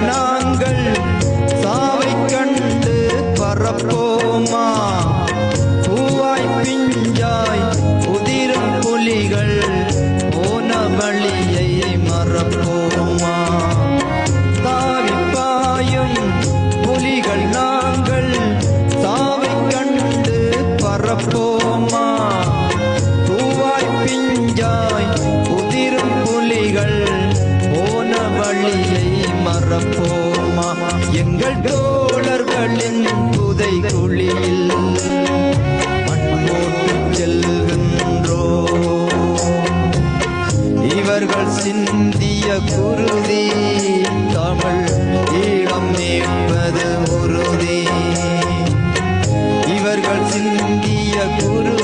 நாங்கள் சாவை கண்டு பரப்போமா? பூவாய் பிஞ்சாய் உதிரும் புலிகள் போன வழியை மறப்போமா? தாவிப்பாயும் புலிகள் நாங்கள் சாவை கண்டு பரப்போமா? பூவாய் பிஞ்சாய் உதிரும் புலிகள் போன வழியை மறப்போமா? எங்கள் தோழர்களின் புதை குழியில் மண் போட்டு செல்கின்றோம். இவர்கள் சிந்திய குருதி தமிழ் ஈழம் மீட்பது உறுதி. இவர்கள் சிந்திய குரு